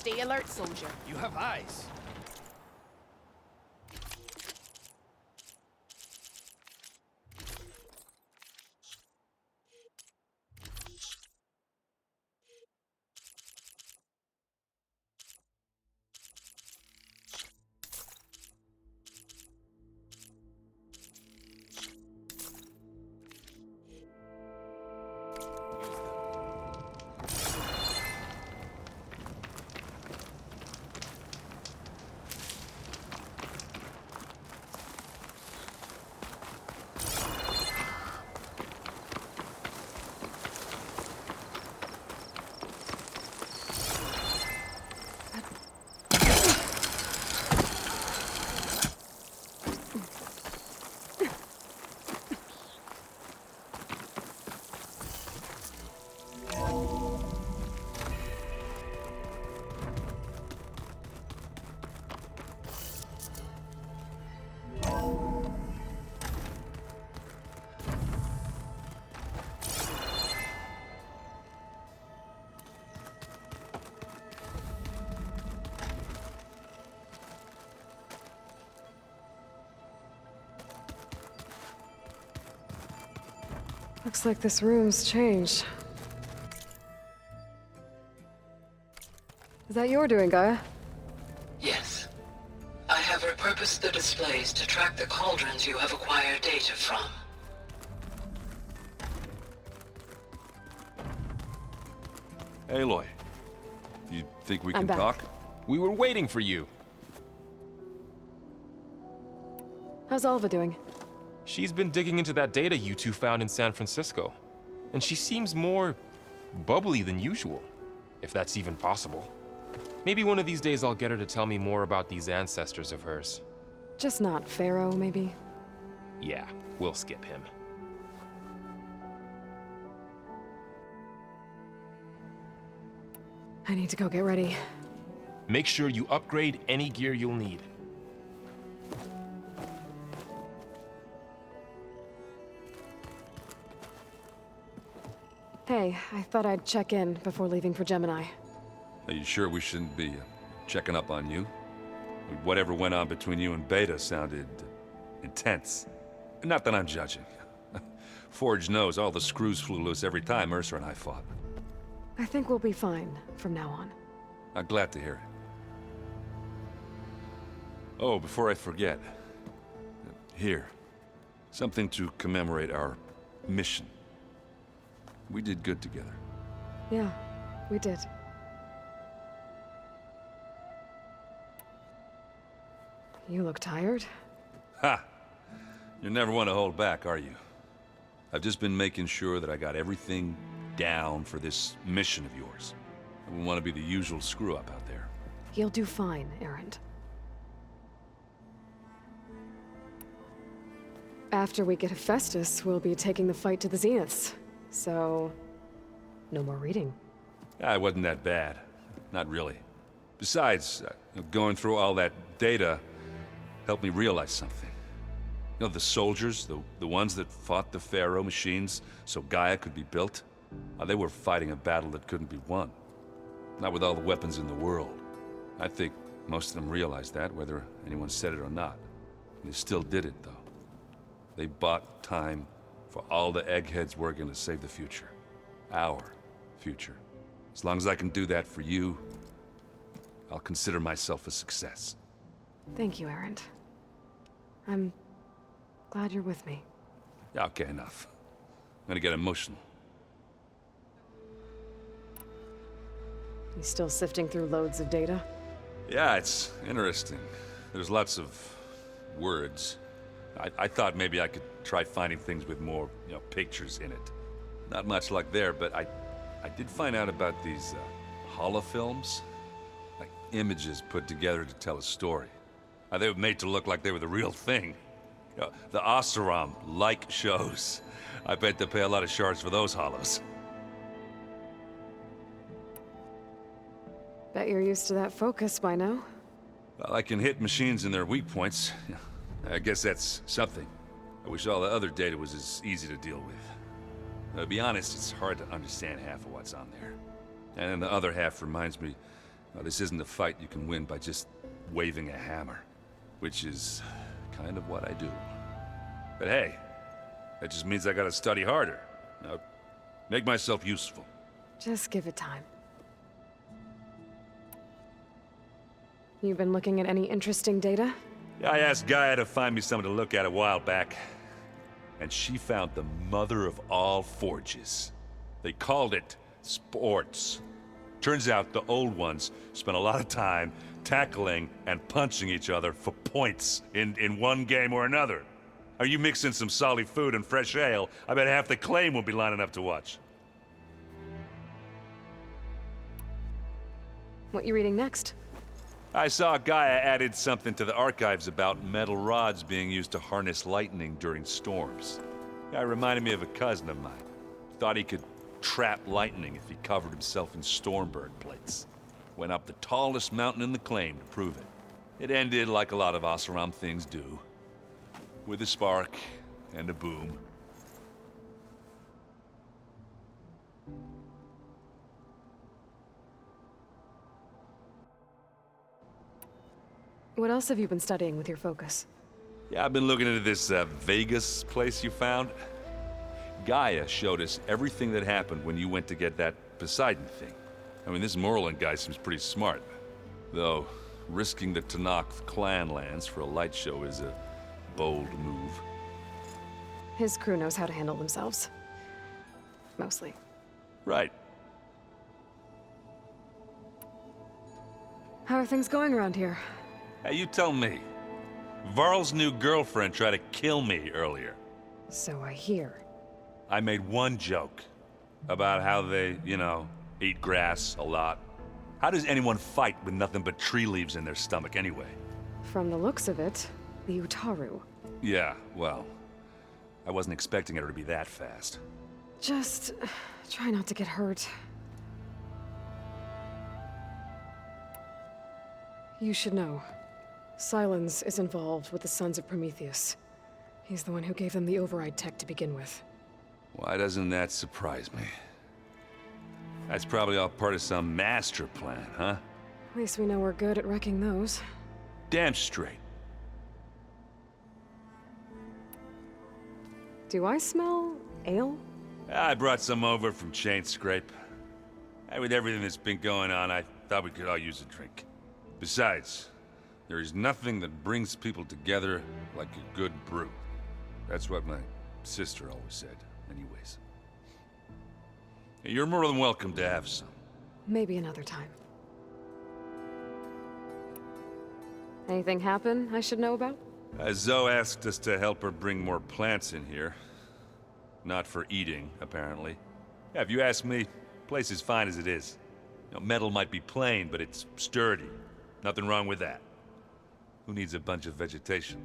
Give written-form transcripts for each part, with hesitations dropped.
Stay alert, soldier. You have eyes. Looks like this room's changed. Is that your doing, Gaia? Yes. I have repurposed the displays to track the cauldrons you have acquired data from. Aloy, you think we I'm can back. talk? We were waiting for you. How's Alva doing? She's been digging into that data you two found in San Francisco. And she seems more bubbly than usual, if that's even possible. Maybe one of these days I'll get her to tell me more about these ancestors of hers. Just not Pharaoh, maybe? Yeah, we'll skip him. I need to go get ready. Make sure you upgrade any gear you'll need. Hey, I thought I'd check in before leaving for Gemini. Are you sure we shouldn't be checking up on you? Whatever went on between you and Beta sounded intense. Not that I'm judging. Forge knows all the screws flew loose every time Ursa and I fought. I think we'll be fine from now on. I'm glad to hear it. Oh, before I forget. Here. Something to commemorate our mission. We did good together. Yeah, we did. You look tired? Ha! You never want to hold back, are you? I've just been making sure that I got everything down for this mission of yours. I wouldn't want to be the usual screw-up out there. You'll do fine, Erend. After we get Hephaestus, we'll be taking the fight to the Zeniths. So, no more reading. It wasn't that bad. Not really. Besides, going through all that data helped me realize something. You know, the soldiers, the ones that fought the Pharaoh machines so Gaia could be built, they were fighting a battle that couldn't be won. Not with all the weapons in the world. I think most of them realized that, whether anyone said it or not. And they still did it, though. They bought time for all the eggheads working to save the future. Our future. As long as I can do that for you, I'll consider myself a success. Thank you, Erend. I'm glad you're with me. Yeah, okay, enough. I'm gonna get emotional. You still sifting through loads of data? Yeah, it's interesting. There's lots of words. I thought maybe I could try finding things with more, pictures in it. Not much luck there, but I did find out about these holofilms. Like images put together to tell a story. They were made to look like they were the real thing. The Oseram-like shows. I bet they pay a lot of shards for those holos. Bet you're used to that focus by now. Well, I can hit machines in their weak points. I guess that's something. I wish all the other data was as easy to deal with. To be honest, it's hard to understand half of what's on there. And then the other half reminds me Now, this isn't a fight you can win by just waving a hammer, which is kind of what I do. But hey, that just means I gotta study harder. Now, make myself useful. Just give it time. You been looking at any interesting data? I asked Gaia to find me something to look at a while back, and she found the mother of all forges. They called it sports. Turns out the old ones spent a lot of time tackling and punching each other for points in one game or another. Are you mixing some solid food and fresh ale? I bet half the claim will be lining up to watch. What you reading next? I saw Gaia added something to the archives about metal rods being used to harness lightning during storms. Guy reminded me of a cousin of mine. Thought he could trap lightning if he covered himself in stormbird plates. Went up the tallest mountain in the claim to prove it. It ended like a lot of Oseram things do. With a spark and a boom. What else have you been studying with your focus? Yeah, I've been looking into this Vegas place you found. Gaia showed us everything that happened when you went to get that Poseidon thing. I mean, this Merlin guy seems pretty smart. Though, risking the Tanakh clan lands for a light show is a bold move. His crew knows how to handle themselves. Mostly. Right. How are things going around here? Hey, you tell me. Varl's new girlfriend tried to kill me earlier. So I hear. I made one joke about how they, eat grass a lot. How does anyone fight with nothing but tree leaves in their stomach anyway? From the looks of it, the Utaru. Yeah, well, I wasn't expecting her to be that fast. Just try not to get hurt. You should know. Silence is involved with the Sons of Prometheus. He's the one who gave them the override tech to begin with. Why doesn't that surprise me? That's probably all part of some master plan, huh? At least we know we're good at wrecking those. Damn straight. Do I smell ale? I brought some over from Chain Scrape. And with everything that's been going on, I thought we could all use a drink. Besides, there is nothing that brings people together like a good brew. That's what my sister always said, anyways. You're more than welcome to have some. Maybe another time. Anything happen I should know about? Zoe asked us to help her bring more plants in here. Not for eating, apparently. Yeah, if you ask me, the place is fine as it is. Metal might be plain, but it's sturdy. Nothing wrong with that. Who needs a bunch of vegetation?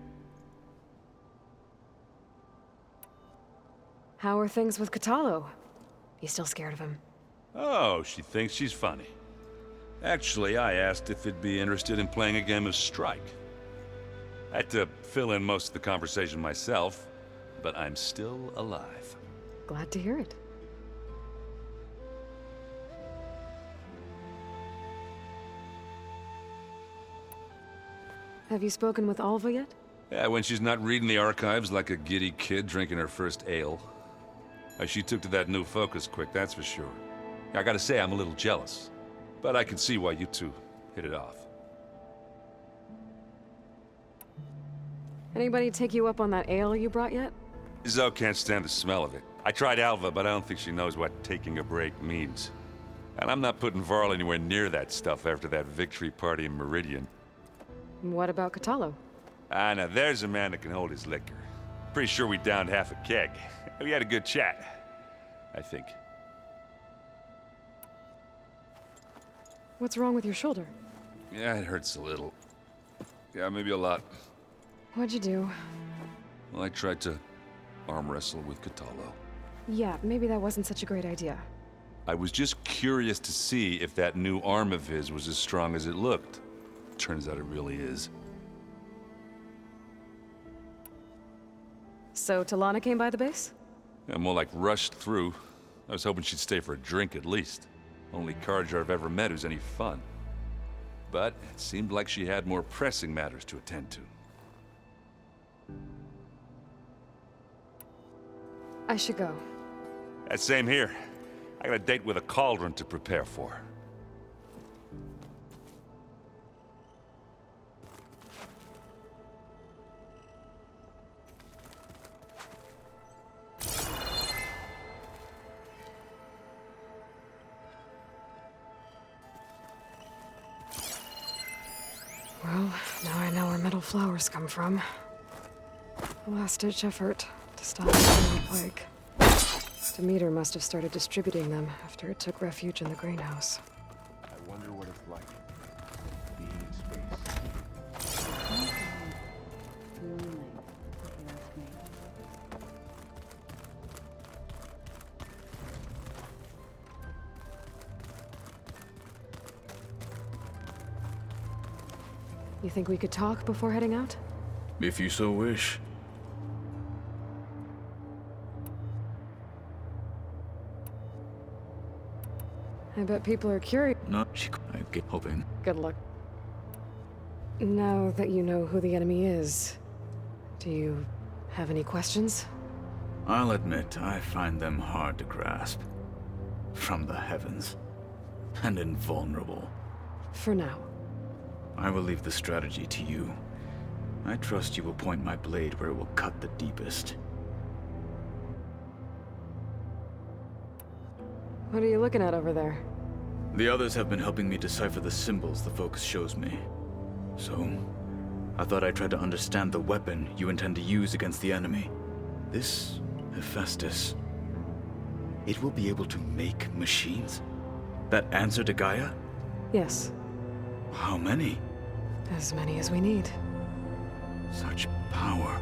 How are things with Katalo? You still scared of him? Oh, she thinks she's funny. Actually, I asked if it'd be interested in playing a game of Strike. I had to fill in most of the conversation myself, but I'm still alive. Glad to hear it. Have you spoken with Alva yet? Yeah, when she's not reading the archives like a giddy kid drinking her first ale. She took to that new focus quick, that's for sure. I gotta say, I'm a little jealous. But I can see why you two hit it off. Anybody take you up on that ale you brought yet? Zoe can't stand the smell of it. I tried Alva, but I don't think she knows what taking a break means. And I'm not putting Varl anywhere near that stuff after that victory party in Meridian. What about Katalo? Now there's a man that can hold his liquor. Pretty sure we downed half a keg. We had a good chat, I think. What's wrong with your shoulder? Yeah, it hurts a little. Yeah, maybe a lot. What'd you do? Well, I tried to arm wrestle with Katalo. Yeah, maybe that wasn't such a great idea. I was just curious to see if that new arm of his was as strong as it looked. Turns out it really is. So Talana came by the base? Yeah, more like rushed through. I was hoping she'd stay for a drink at least. Only Carja I've ever met who's any fun. but it seemed like she had more pressing matters to attend to. I should go. Same here. I got a date with a cauldron to prepare for. Well, now I know where metal flowers come from. A last-ditch effort to stop the plague. Demeter must have started distributing them after it took refuge in the greenhouse. I wonder what it's like being in space. You think we could talk before heading out? If you so wish. I bet people are curious. Not I keep hoping. Good luck. Now that you know who the enemy is, do you have any questions? I'll admit, I find them hard to grasp. From the heavens. And invulnerable. For now. I will leave the strategy to you. I trust you will point my blade where it will cut the deepest. What are you looking at over there? The others have been helping me decipher the symbols the focus shows me. So, I thought I'd try to understand the weapon you intend to use against the enemy. This Hephaestus. It will be able to make machines? That answer to Gaia? Yes, How many? as many as we need. Such power.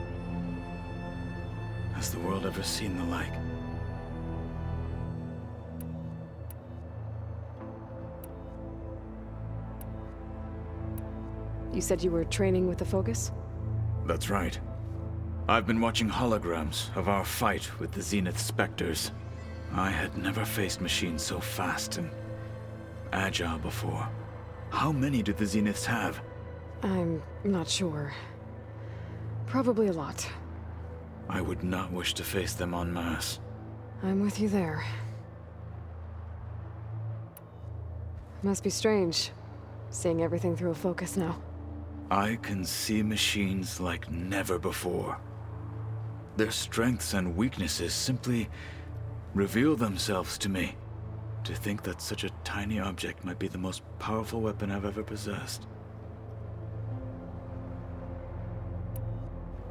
Has the world ever seen the like? You said you were training with the Focus? That's right. I've been watching holograms of our fight with the Zenith Spectres. I had never faced machines so fast and agile before. How many do the Zeniths have? I'm not sure. Probably a lot. I would not wish to face them en masse. I'm with you there. Must be strange, seeing everything through a Focus now. I can see machines like never before. Their strengths and weaknesses simply reveal themselves to me. To think that such a tiny object might be the most powerful weapon I've ever possessed.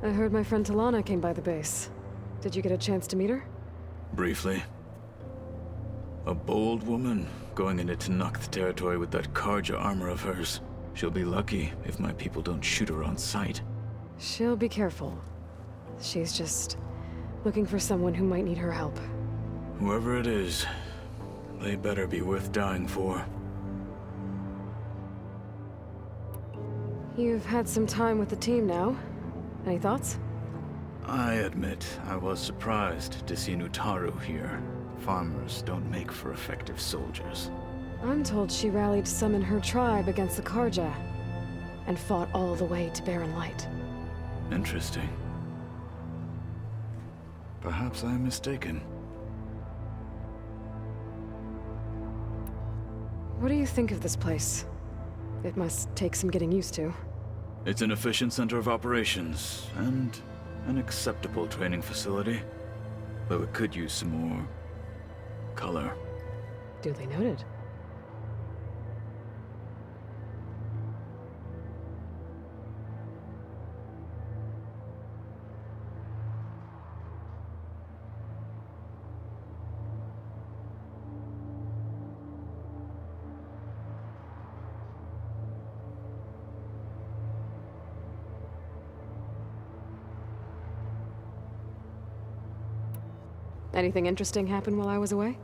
I heard my friend Talana came by the base. Did you get a chance to meet her? Briefly. A bold woman going into Tenakth territory with that Karja armor of hers. She'll be lucky if my people don't shoot her on sight. She'll be careful. She's just looking for someone who might need her help. Whoever it is, they better be worth dying for. You've had some time with the team now. Any thoughts? I admit, I was surprised to see Nutaru here. Farmers don't make for effective soldiers. I'm told she rallied some in her tribe against the Karja, and fought all the way to Barren Light. Interesting. Perhaps I'm mistaken. What do you think of this place? It must take some getting used to. It's an efficient center of operations, and an acceptable training facility. Though it could use some more color. Duly noted. Anything interesting happen while I was away?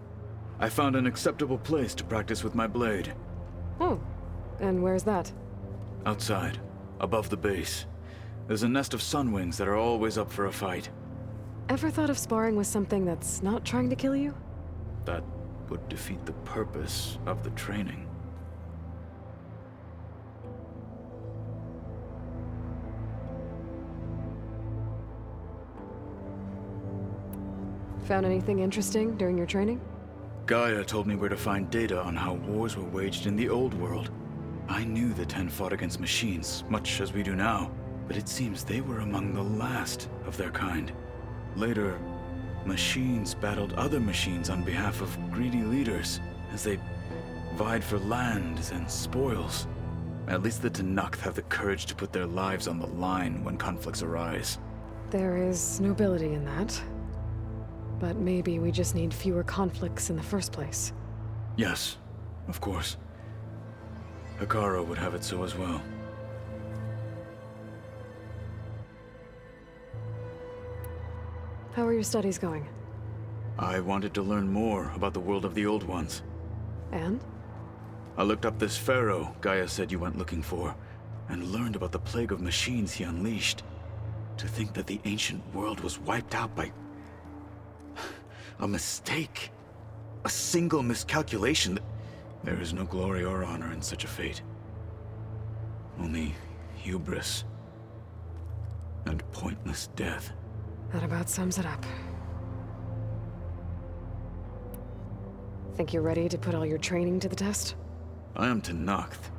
I found an acceptable place to practice with my blade. Oh, and where's that? Outside, above the base. There's a nest of sunwings that are always up for a fight. Ever thought of sparring with something that's not trying to kill you? That would defeat the purpose of the training. Found anything interesting during your training? Gaia told me where to find data on how wars were waged in the old world. I knew the Ten fought against machines, much as we do now, but it seems they were among the last of their kind. Later, machines battled other machines on behalf of greedy leaders, as they vied for lands and spoils. At least the Tenakth have the courage to put their lives on the line when conflicts arise. There is nobility in that. But maybe we just need fewer conflicts in the first place. Yes, of course. Hekarro would have it so as well. How are your studies going? I wanted to learn more about the world of the Old Ones. And? I looked up this pharaoh Gaia said you went looking for, and learned about the plague of machines he unleashed. To think that the ancient world was wiped out by a mistake. A single miscalculation. There is no glory or honor in such a fate. Only hubris and pointless death. That about sums it up. Think you're ready to put all your training to the test? I am Tenakth.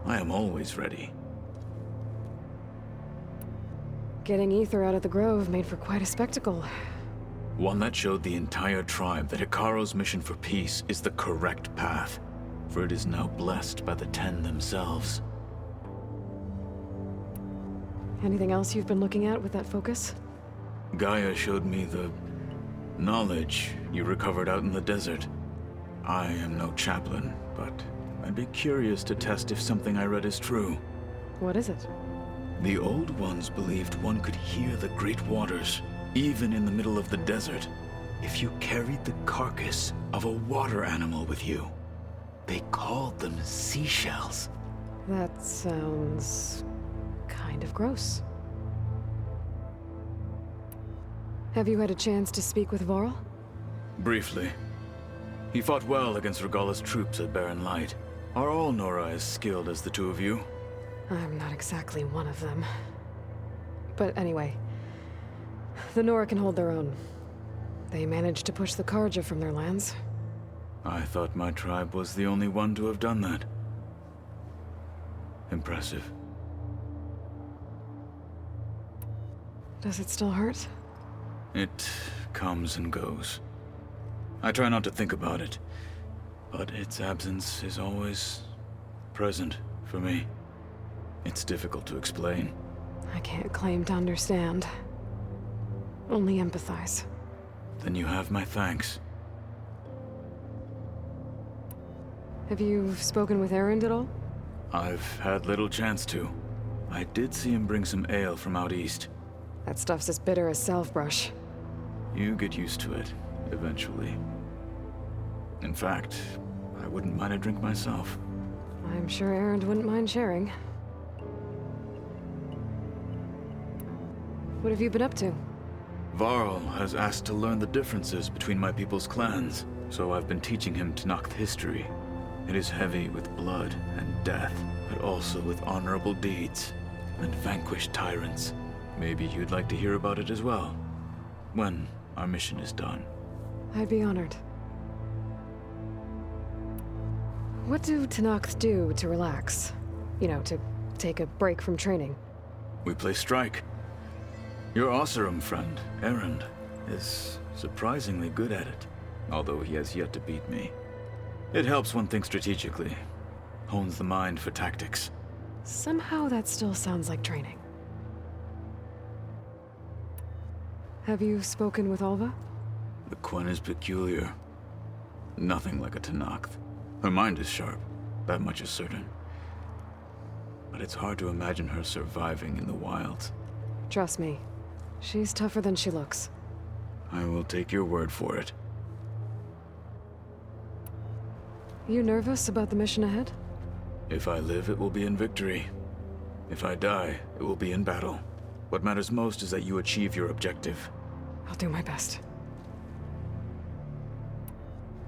I am always ready. Getting Ether out of the Grove made for quite a spectacle. One that showed the entire tribe that Hekarro's mission for peace is the correct path, for it is now blessed by the Ten themselves. Anything else you've been looking at with that focus? Gaia showed me the knowledge you recovered out in the desert. I am no chaplain, but I'd be curious to test if something I read is true. What is it? The Old Ones believed one could hear the great waters, even in the middle of the desert, if you carried the carcass of a water animal with you. They called them seashells. That sounds kind of gross. Have you had a chance to speak with Varl? Briefly. He fought well against Regalla's troops at Barren Light. Are all Nora as skilled as the two of you? I'm not exactly one of them. But anyway, the Nora can hold their own. They managed to push the Karja from their lands. I thought my tribe was the only one to have done that. Impressive. Does it still hurt? It comes and goes. I try not to think about it, but its absence is always present for me. It's difficult to explain. I can't claim to understand. Only empathize. Then you have my thanks. Have you spoken with Erend at all? I've had little chance to. I did see him bring some ale from out east. That stuff's as bitter as salve-brush. You get used to it, eventually. In fact, I wouldn't mind a drink myself. I'm sure Erend wouldn't mind sharing. What have you been up to? Varl has asked to learn the differences between my people's clans, so I've been teaching him Tenakth history. It is heavy with blood and death, but also with honorable deeds and vanquished tyrants. Maybe you'd like to hear about it as well, when our mission is done. I'd be honored. What do Tenakth do to relax? You know, to take a break from training? We play strike. Your Oseram friend, Erend, is surprisingly good at it, although he has yet to beat me. It helps one think strategically, hones the mind for tactics. Somehow that still sounds like training. Have you spoken with Alva? The Quen is peculiar. Nothing like a Tenakth. Her mind is sharp, that much is certain. But it's hard to imagine her surviving in the wilds. Trust me, she's tougher than she looks. I will take your word for it. You nervous about the mission ahead? If I live, it will be in victory. If I die, it will be in battle. What matters most is that you achieve your objective. I'll do my best.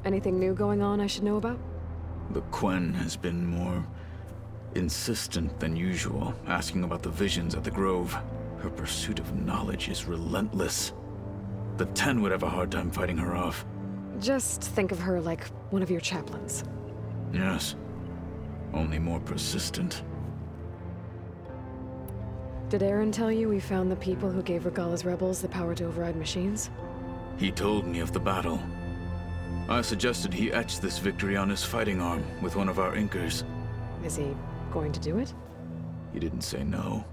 Anything new going on I should know about? The Quen has been more insistent than usual, asking about the visions at the Grove. Her pursuit of knowledge is relentless. The 10 would have a hard time fighting her off. Just think of her like one of your chaplains. Yes. Only more persistent. Did Aaron tell you we found the people who gave Regala's rebels the power to override machines? He told me of the battle. I suggested he etch this victory on his fighting arm with one of our inkers. Is he going to do it? He didn't say no.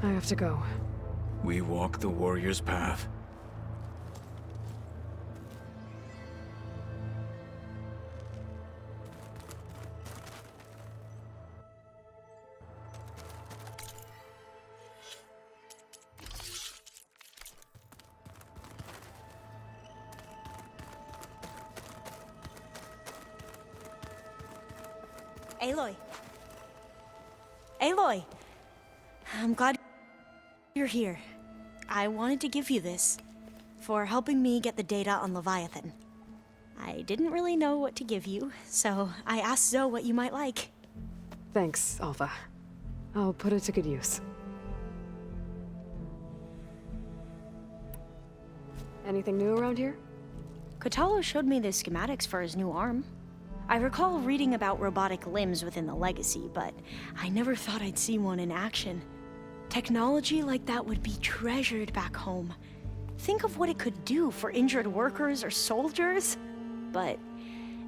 I have to go. We walk the warrior's path. Aloy. Aloy! I'm glad you're here. I wanted to give you this for helping me get the data on Leviathan. I didn't really know what to give you, so I asked Zoe what you might like. Thanks, Alpha. I'll put it to good use. Anything new around here? Kotallo showed me the schematics for his new arm. I recall reading about robotic limbs within the Legacy, but I never thought I'd see one in action. Technology like that would be treasured back home. Think of what it could do for injured workers or soldiers. But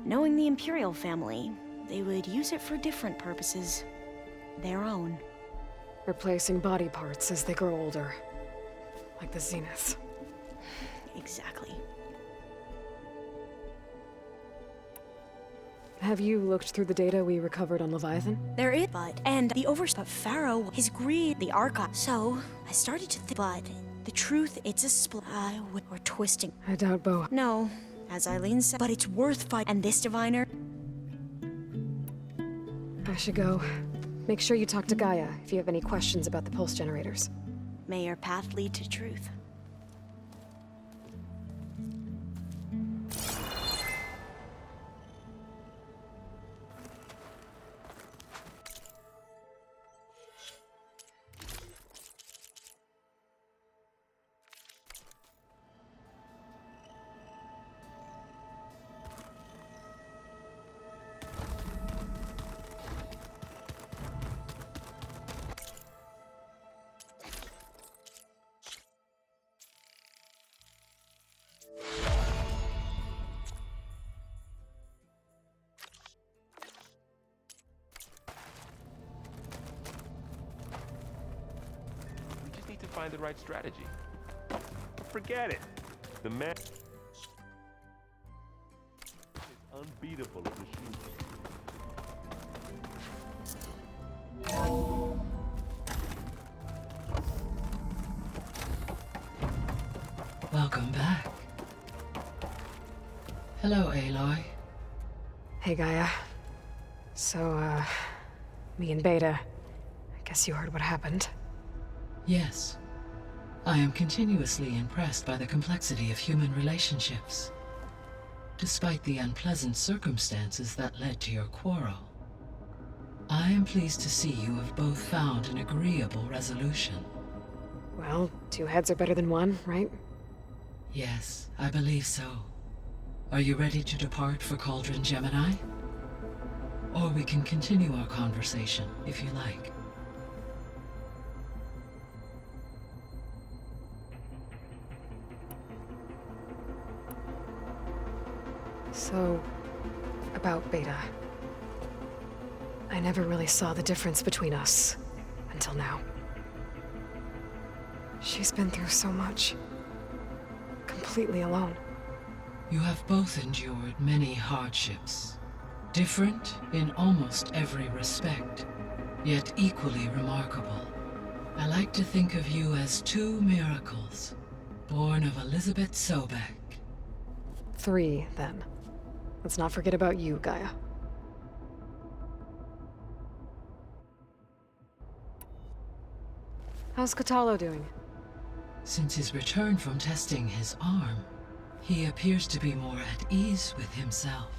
knowing the Imperial family, they would use it for different purposes. Their own. Replacing body parts as they grow older. Like the Zeniths. Exactly. Have you looked through the data we recovered on Leviathan? There is, and the oversight of Pharaoh, his greed, the archive. So, I started to think, but the truth, it's a split, or twisting. I doubt both. No, as Eileen said, but it's worth fighting. And this diviner? I should go. Make sure you talk to Gaia if you have any questions about the pulse generators. May your path lead to truth. Find the right strategy. Forget it. The man is unbeatable as a shooter. Welcome back. Hello, Aloy. Hey, Gaia. So, me and Beta. I guess you heard what happened. Yes. I am continuously impressed by the complexity of human relationships. Despite the unpleasant circumstances that led to your quarrel, I am pleased to see you have both found an agreeable resolution. Well, two heads are better than one, right? Yes, I believe so. Are you ready to depart for Cauldron Gemini? Or we can continue our conversation, if you like. So, about Beta. I never really saw the difference between us, until now. She's been through so much. Completely alone. You have both endured many hardships. Different in almost every respect, yet equally remarkable. I like to think of you as two miracles, born of Elizabeth Sobek. 3, then. Let's not forget about you, Gaia. How's Kotallo doing? Since his return from testing his arm, he appears to be more at ease with himself.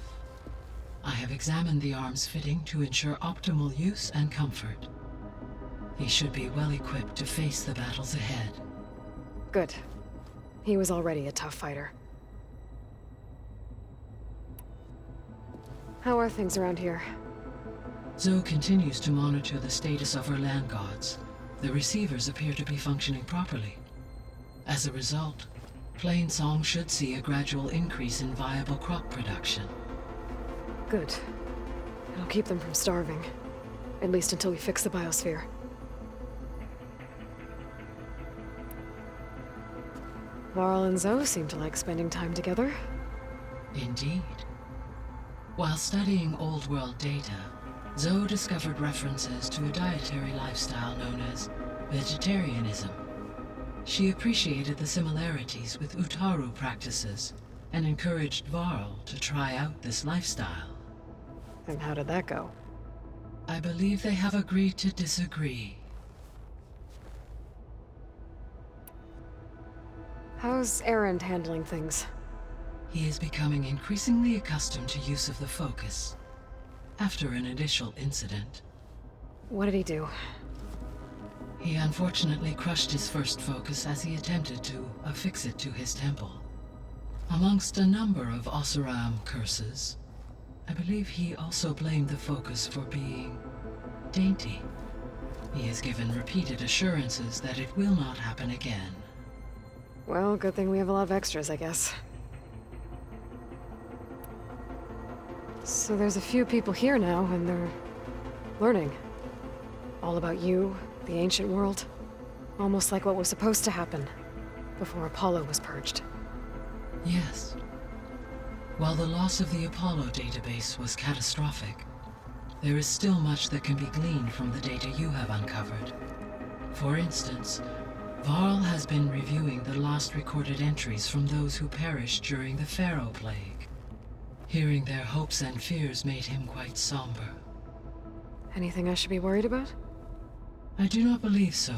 I have examined the arm's fitting to ensure optimal use and comfort. He should be well equipped to face the battles ahead. Good. He was already a tough fighter. How are things around here? Zoe continues to monitor the status of her land gods. The receivers appear to be functioning properly. As a result, Plainsong should see a gradual increase in viable crop production. Good. It'll keep them from starving. At least until we fix the biosphere. Varl and Zoe seem to like spending time together. Indeed. While studying Old World data, Zoe discovered references to a dietary lifestyle known as vegetarianism. She appreciated the similarities with Utaru practices and encouraged Varl to try out this lifestyle. And how did that go? I believe they have agreed to disagree. How's Erend handling things? He is becoming increasingly accustomed to use of the focus. After an initial incident, What did he do? he unfortunately crushed his first focus as he attempted to affix it to his temple. Amongst a number of Oseram curses, I believe he also blamed the focus for being dainty. He has given repeated assurances that it will not happen again. Well, good thing we have a lot of extras, I guess. So there's a few people here now, and they're learning. All about you, the ancient world. Almost like what was supposed to happen before Apollo was purged. Yes. While the loss of the Apollo database was catastrophic, there is still much that can be gleaned from the data you have uncovered. For instance, Varl has been reviewing the last recorded entries from those who perished during the Pharaoh Plague. Hearing their hopes and fears made him quite somber. Anything I should be worried about? I do not believe so.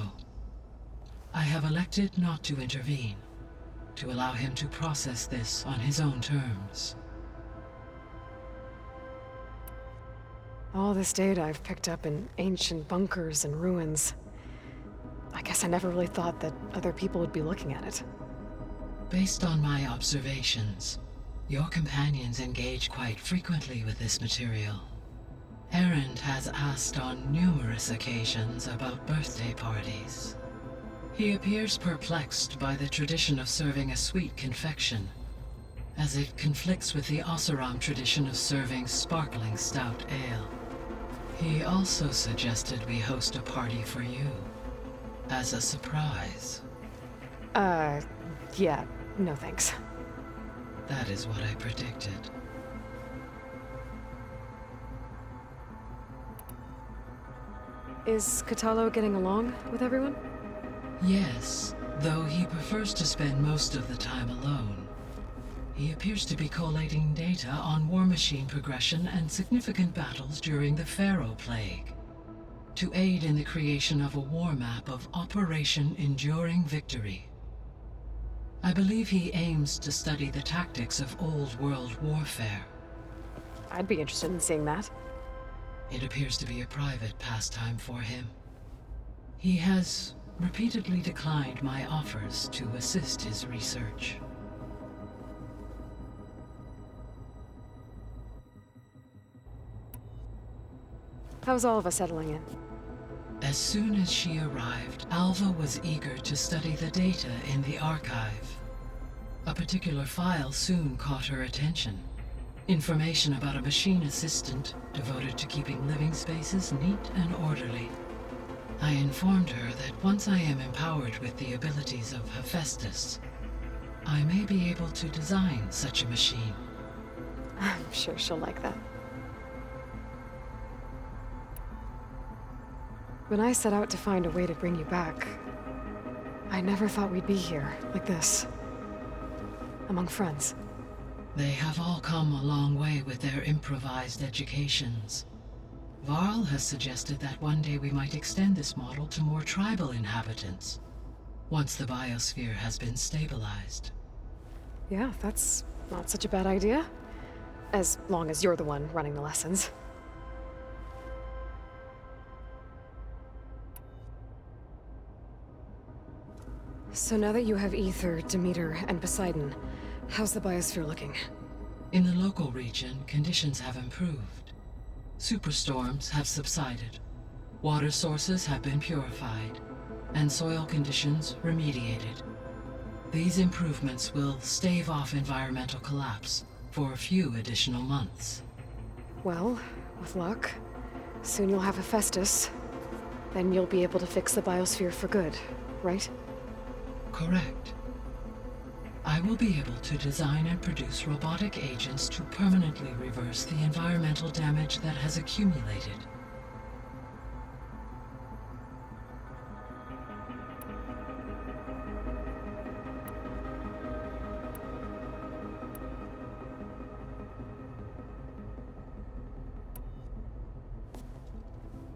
I have elected not to intervene, to allow him to process this on his own terms. All this data I've picked up in ancient bunkers and ruins. I guess I never really thought that other people would be looking at it. Based on my observations, your companions engage quite frequently with this material. Erend has asked on numerous occasions about birthday parties. He appears perplexed by the tradition of serving a sweet confection, as it conflicts with the Oseram tradition of serving sparkling stout ale. He also suggested we host a party for you, as a surprise. Yeah, no thanks. That is what I predicted. Is Katalo getting along with everyone? Yes, though he prefers to spend most of the time alone. He appears to be collating data on war machine progression and significant battles during the Pharaoh Plague, to aid in the creation of a war map of Operation Enduring Victory. I believe he aims to study the tactics of old world warfare. I'd be interested in seeing that. It appears to be a private pastime for him. He has repeatedly declined my offers to assist his research. How's all of us settling in? As soon as she arrived, Alva was eager to study the data in the archive. A particular file soon caught her attention. Information about a machine assistant devoted to keeping living spaces neat and orderly. I informed her that once I am empowered with the abilities of Hephaestus, I may be able to design such a machine. I'm sure she'll like that. When I set out to find a way to bring you back, I never thought we'd be here, like this. Among friends. They have all come a long way with their improvised educations. Varl has suggested that one day we might extend this model to more tribal inhabitants, once the biosphere has been stabilized. Yeah, that's not such a bad idea. As long as you're the one running the lessons. So now that you have Ether, Demeter, and Poseidon, how's the biosphere looking? In the local region, conditions have improved. Superstorms have subsided. Water sources have been purified, and soil conditions remediated. These improvements will stave off environmental collapse for a few additional months. Well, with luck, soon you'll have Hephaestus. Then you'll be able to fix the biosphere for good, right? Correct. I will be able to design and produce robotic agents to permanently reverse the environmental damage that has accumulated.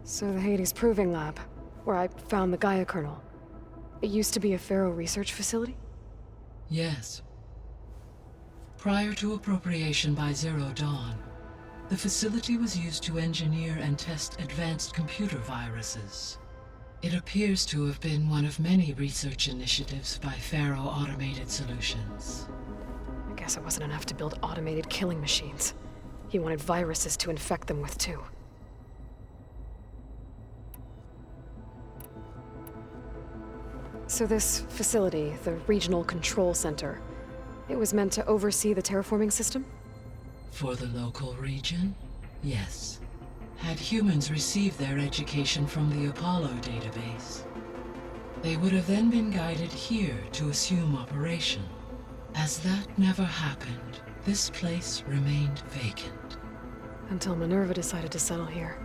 So the Hades Proving Lab, where I found the Gaia kernel, it used to be a Pharaoh research facility? Yes. Prior to appropriation by Zero Dawn, the facility was used to engineer and test advanced computer viruses. It appears to have been one of many research initiatives by Pharaoh Automated Solutions. I guess it wasn't enough to build automated killing machines. He wanted viruses to infect them with, too. So this facility, the Regional Control Center, it was meant to oversee the terraforming system? For the local region, yes. Had humans received their education from the Apollo database, they would have then been guided here to assume operation. As that never happened, this place remained vacant. Until Minerva decided to settle here.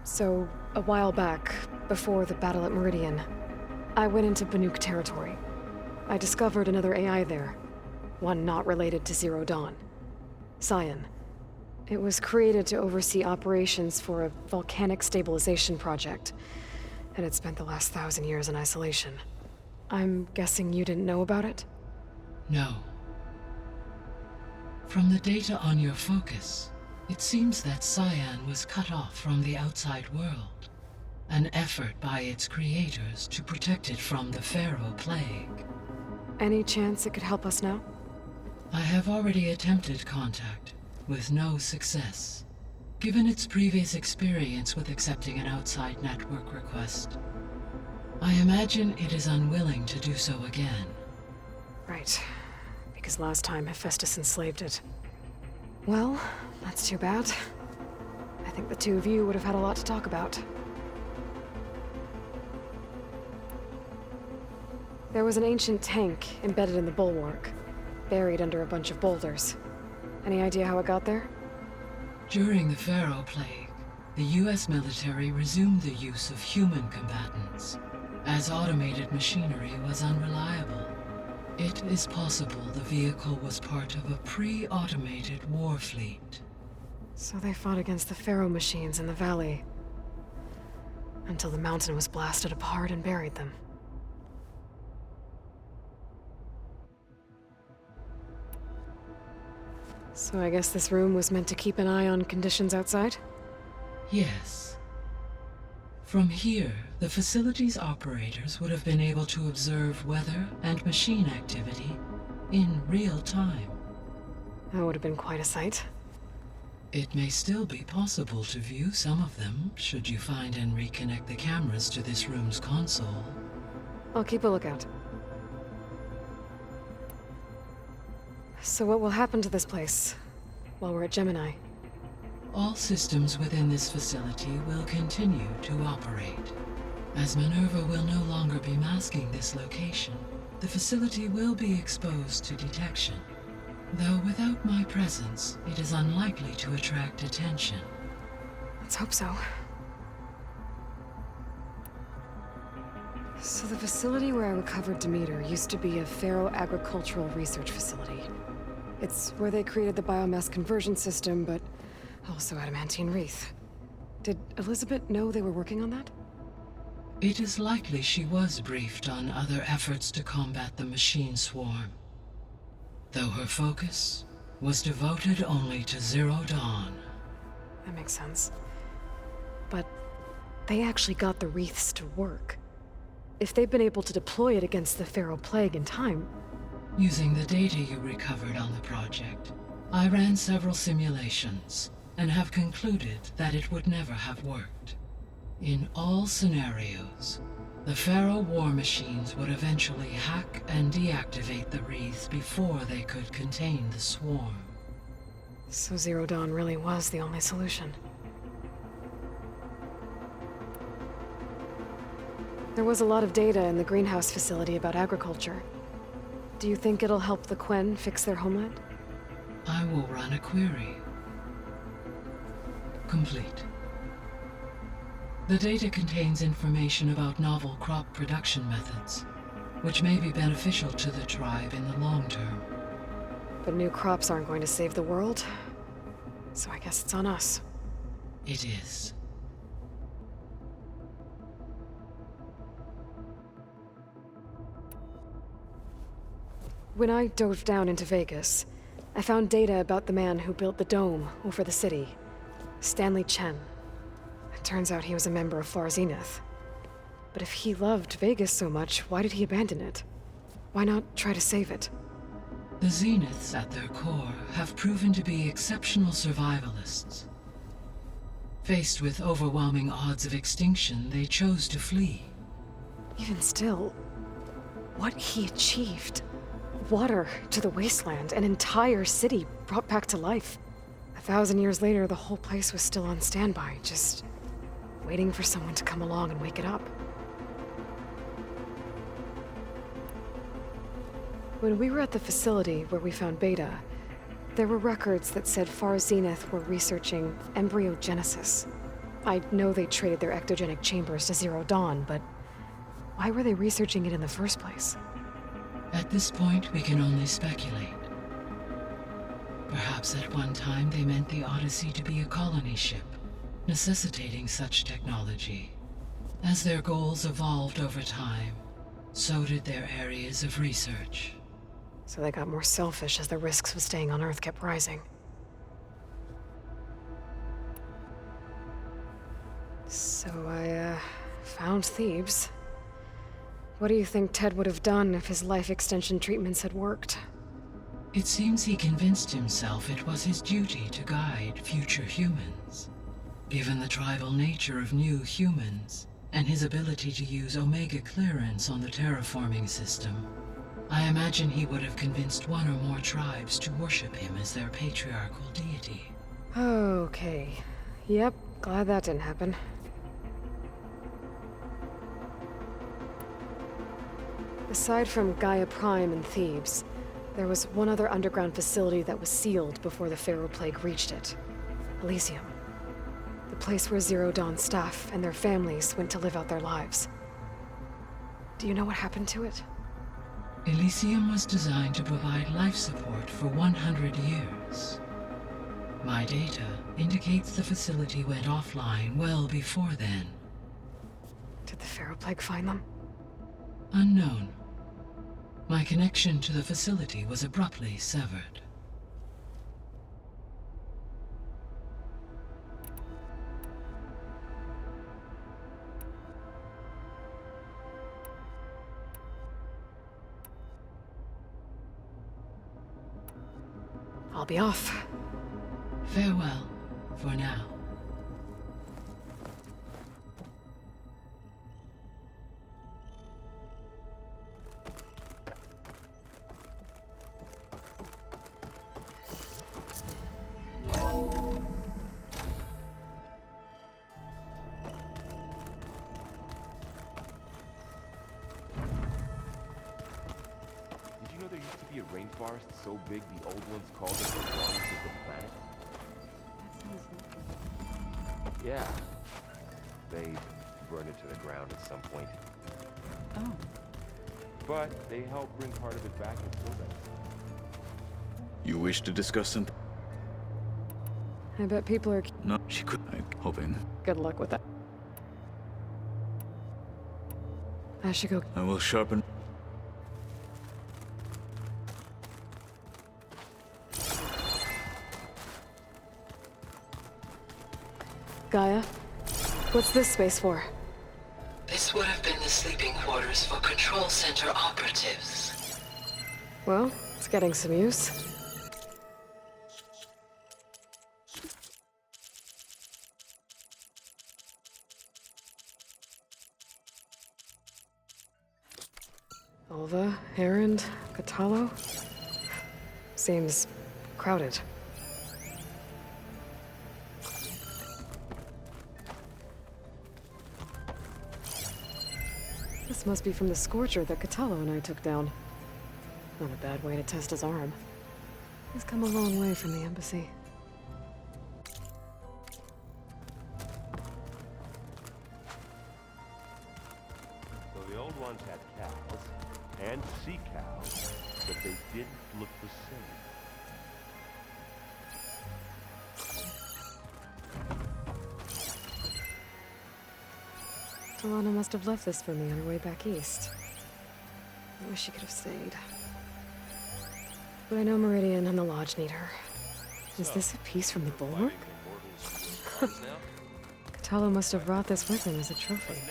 So, a while back, before the battle at Meridian, I went into Banuk territory. I discovered another AI there, one not related to Zero Dawn. Cyan. It was created to oversee operations for a volcanic stabilization project, and it spent the last 1,000 years in isolation. I'm guessing you didn't know about it? No. From the data on your focus, it seems that Cyan was cut off from the outside world, an effort by its creators to protect it from the Pharaoh Plague. Any chance it could help us now? I have already attempted contact, with no success. Given its previous experience with accepting an outside network request, I imagine it is unwilling to do so again. Right. Because last time Hephaestus enslaved it. Well, that's too bad. I think the two of you would have had a lot to talk about. There was an ancient tank embedded in the bulwark, buried under a bunch of boulders. Any idea how it got there? During the Pharaoh Plague, the US military resumed the use of human combatants, as automated machinery was unreliable. It is possible the vehicle was part of a pre-automated war fleet. So they fought against the Pharaoh machines in the valley, until the mountain was blasted apart and buried them. So I guess this room was meant to keep an eye on conditions outside? Yes. From here, the facility's operators would have been able to observe weather and machine activity in real time. That would have been quite a sight. It may still be possible to view some of them, should you find and reconnect the cameras to this room's console. I'll keep a lookout. So what will happen to this place while we're at Gemini? All systems within this facility will continue to operate. As Minerva will no longer be masking this location, the facility will be exposed to detection. Though without my presence, it is unlikely to attract attention. Let's hope so. So the facility where I recovered Demeter used to be a Pharaoh agricultural research facility. It's where they created the biomass conversion system, but also adamantine wreath. Did Elizabeth know they were working on that? It is likely she was briefed on other efforts to combat the machine swarm, though her focus was devoted only to Zero Dawn. That makes sense. But they actually got the wreaths to work. If they've been able to deploy it against the Pharaoh Plague in time... Using the data you recovered on the project, I ran several simulations and have concluded that it would never have worked. In all scenarios, the Pharaoh war machines would eventually hack and deactivate the wreaths before they could contain the swarm. So Zero Dawn really was the only solution. There was a lot of data in the greenhouse facility about agriculture. Do you think it'll help the Quen fix their homeland? I will run a query. Complete. The data contains information about novel crop production methods, which may be beneficial to the tribe in the long term. But new crops aren't going to save the world, so I guess it's on us. It is. When I dove down into Vegas, I found data about the man who built the dome over the city, Stanley Chen. It turns out he was a member of Far Zenith. But if he loved Vegas so much, why did he abandon it? Why not try to save it? The Zeniths at their core have proven to be exceptional survivalists. Faced with overwhelming odds of extinction, they chose to flee. Even still, what he achieved. Water to the wasteland, an entire city brought back to life. 1,000 years later, the whole place was still on standby, just waiting for someone to come along and wake it up. When we were at the facility where we found Beta, there were records that said Far Zenith were researching embryogenesis. I know they traded their ectogenic chambers to Zero Dawn, but why were they researching it in the first place? At this point, we can only speculate. Perhaps at one time they meant the Odyssey to be a colony ship, necessitating such technology. As their goals evolved over time, so did their areas of research. So they got more selfish as the risks of staying on Earth kept rising. So I, found Thebes. What do you think Ted would have done if his life extension treatments had worked? It seems he convinced himself it was his duty to guide future humans. Given the tribal nature of new humans, and his ability to use Omega clearance on the terraforming system, I imagine he would have convinced one or more tribes to worship him as their patriarchal deity. Okay. Yep, glad that didn't happen. Aside from Gaia Prime and Thebes, there was one other underground facility that was sealed before the Pharaoh Plague reached it. Elysium. The place where Zero Dawn staff and their families went to live out their lives. Do you know what happened to it? Elysium was designed to provide life support for 100 years. My data indicates the facility went offline well before then. Did the Pharaoh Plague find them? Unknown. My connection to the facility was abruptly severed. I'll be off. Farewell, for now. Rainforest so big the old ones called it the lungs of the planet? Yeah. They burned it to the ground at some point. Oh. But they helped bring part of it back and still does. You wish to discuss something? I bet people are... No, she could. I'm hoping. Good luck with that. I should go. I will sharpen. Gaia? What's this space for? This would have been the sleeping quarters for Control Center operatives. Well, it's getting some use. Alva, Erend, Catalo. Seems crowded. This must be from the Scorcher that Catalo and I took down. Not a bad way to test his arm. He's come a long way from the embassy. So the old ones had cows and sea cows, but they didn't look the same. Talana must have left this for me on her way back east. I wish she could have stayed. But I know Meridian and the Lodge need her. Is this a piece from the bulwark? Catalo must have brought this with him as a trophy.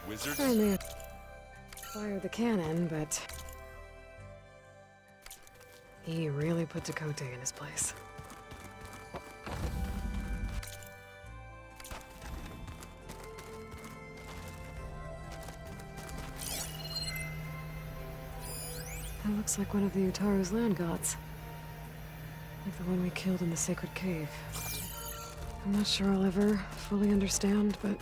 Wizards? I may have fired the cannon, but he really put Dakota in his place. That looks like one of the Utaru's land gods. Like the one we killed in the sacred cave. I'm not sure I'll ever fully understand, but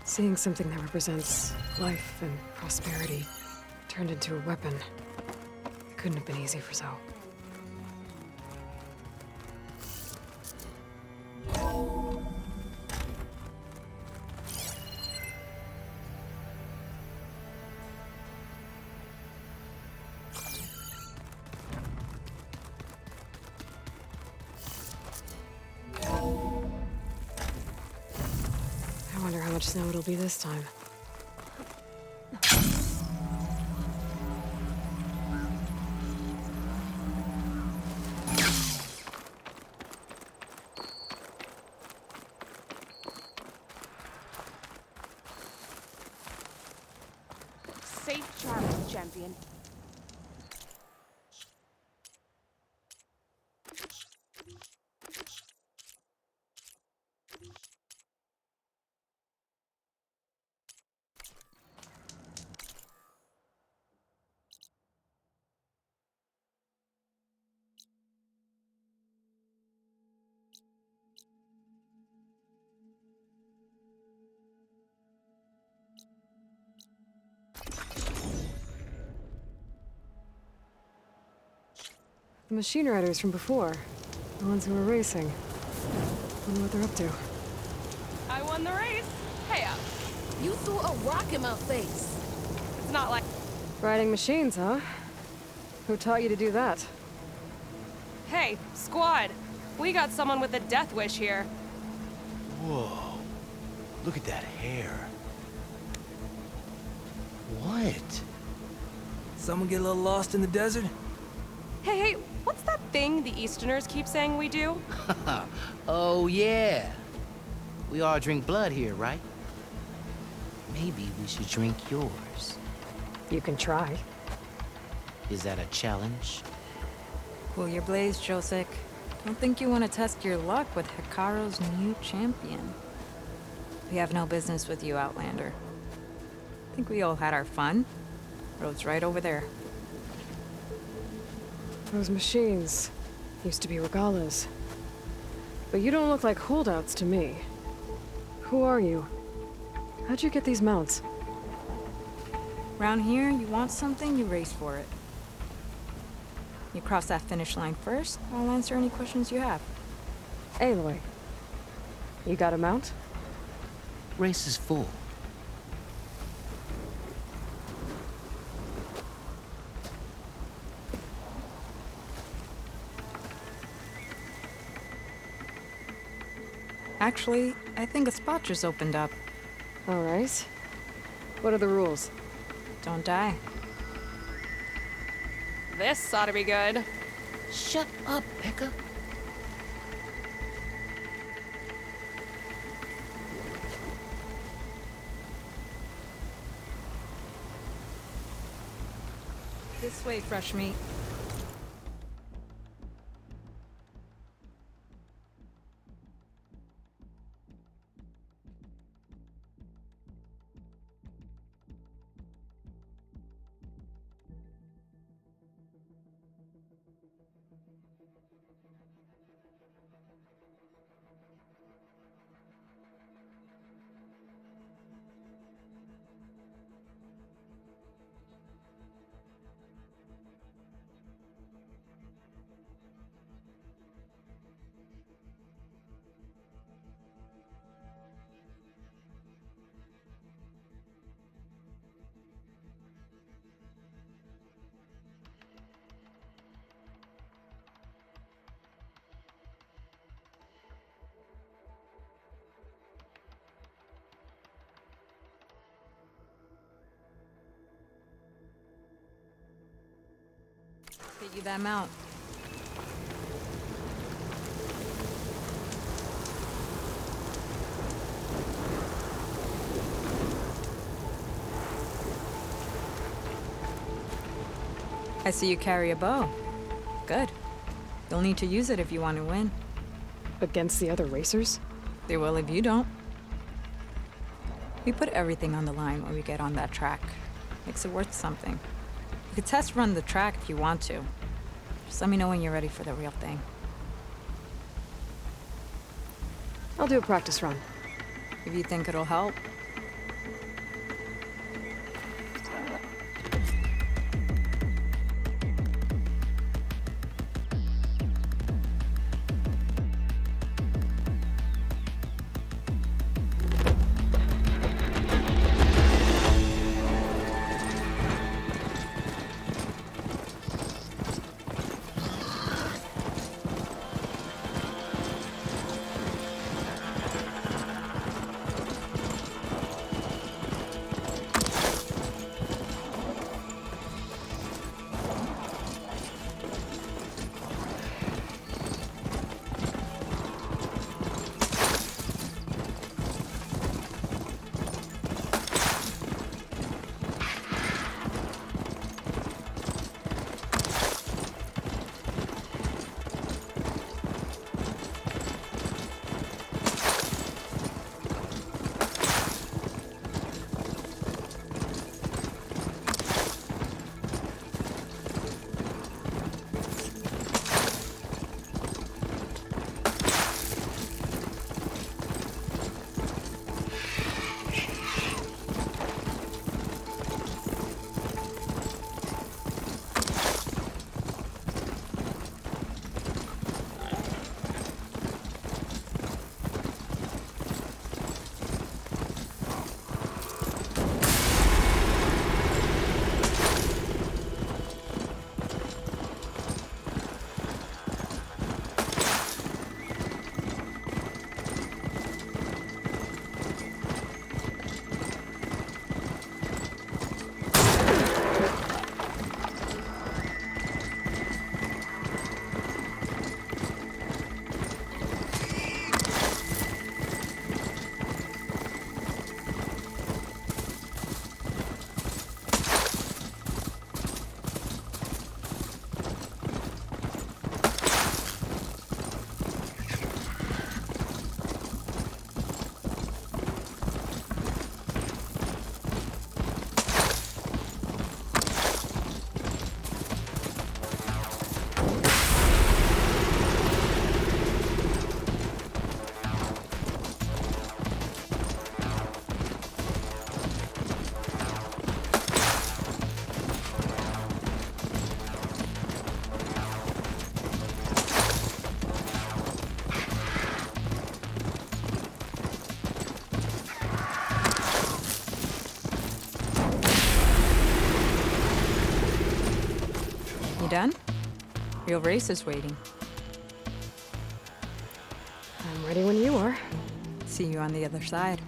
seeing something that represents life and prosperity turned into a weapon, it couldn't have been easy for Zoe. I wonder how much snow it'll be this time. Safe travels, champion. The machine riders from before. The ones who were racing. Wonder what they're up to. I won the race. Hey up. You threw a rock in my face. It's not like... Riding machines, huh? Who taught you to do that? Hey, squad. We got someone with a death wish here. Whoa. Look at that hair. What? Someone get a little lost in the desert? Hey, what's that thing the Easterners keep saying we do? Oh, yeah. We all drink blood here, right? Maybe we should drink yours. You can try. Is that a challenge? Cool your blaze, Josek. Don't think you want to test your luck with Hikaru's new champion. We have no business with you, Outlander. I think we all had our fun. Road's right over there. Those machines used to be regalas. But you don't look like holdouts to me. Who are you? How'd you get these mounts? Round here, you want something, you race for it. You cross that finish line first, I'll answer any questions you have. Aloy, you got a mount? Race is full. Actually, I think a spot just opened up. All right. What are the rules? Don't die. This ought to be good. Shut up, Pekka. This way, fresh meat. Get you that mount. I see you carry a bow. Good. You'll need to use it if you want to win. Against the other racers? They will if you don't. We put everything on the line when we get on that track. Makes it worth something. You could test run the track if you want to. Just let me know when you're ready for the real thing. I'll do a practice run. If you think it'll help. You done? Real race is waiting. I'm ready when you are. See you on the other side.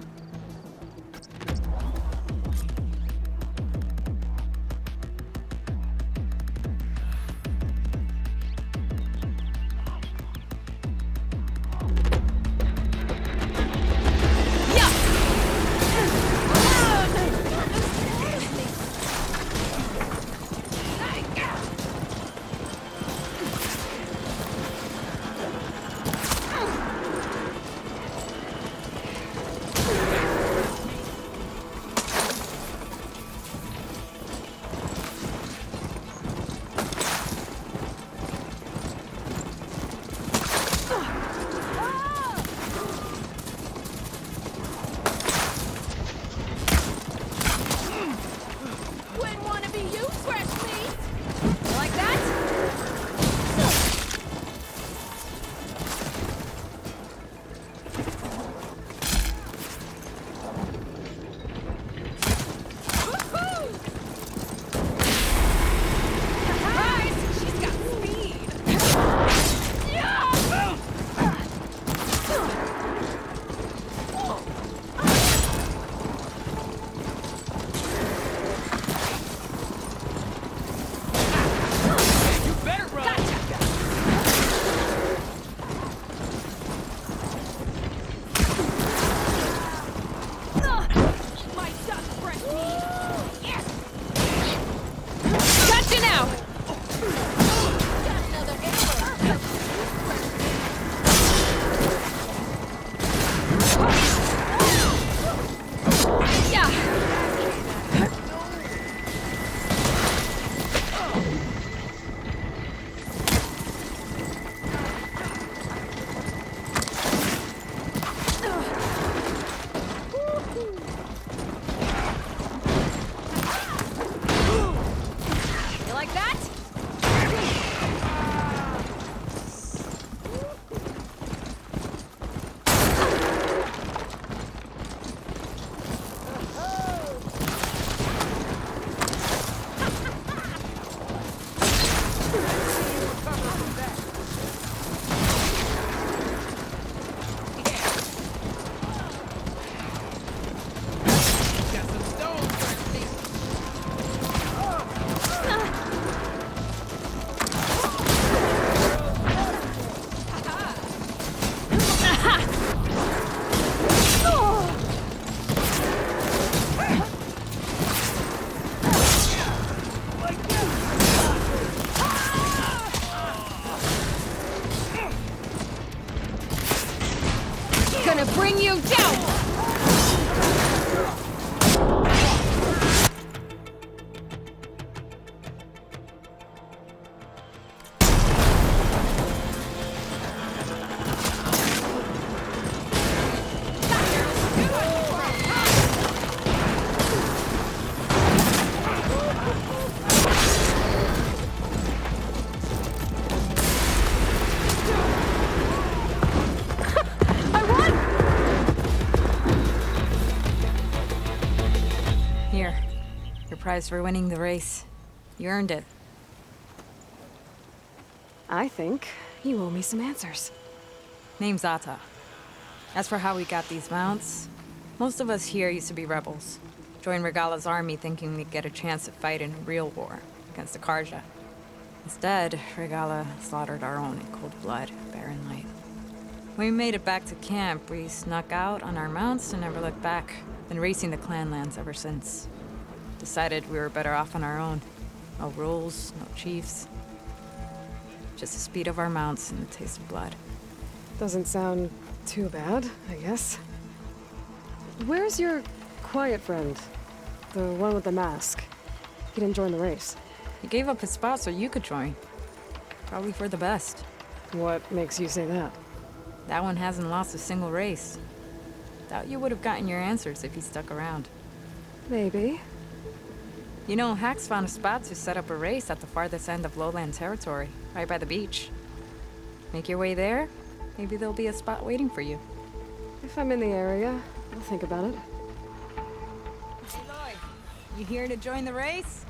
gonna bring you down! Here. Your prize for winning the race. You earned it. I think you owe me some answers. Name's Ata. As for how we got these mounts, most of us here used to be rebels. Joined Regala's army thinking we'd get a chance to fight in a real war against the Karja. Instead, Regala slaughtered our own in cold blood, barren light. When we made it back to camp, we snuck out on our mounts and never looked back. Been racing the clan lands ever since. Decided we were better off on our own. No rules, no chiefs. Just the speed of our mounts and the taste of blood. Doesn't sound too bad, I guess. Where's your quiet friend? The one with the mask. He didn't join the race. He gave up his spot so you could join. Probably for the best. What makes you say that? That one hasn't lost a single race. Doubt you would have gotten your answers if he stuck around. Maybe. You know, Hax found a spot to set up a race at the farthest end of lowland territory, right by the beach. Make your way there, maybe there'll be a spot waiting for you. If I'm in the area, I'll think about it. Aloy, you here to join the race?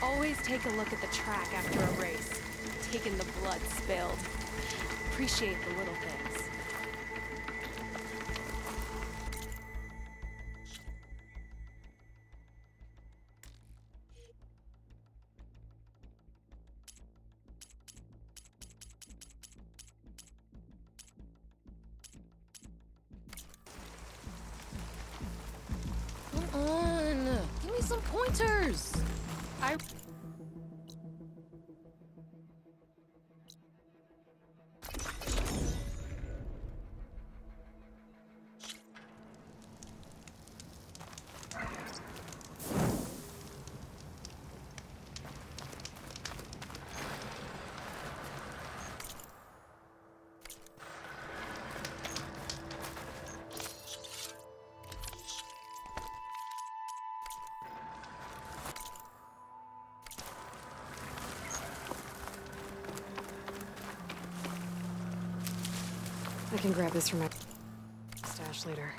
Always take a look at the track after a race. Taking the blood spilled. Appreciate the little things. Come on, give me some pointers. I... I can grab this from my stash later.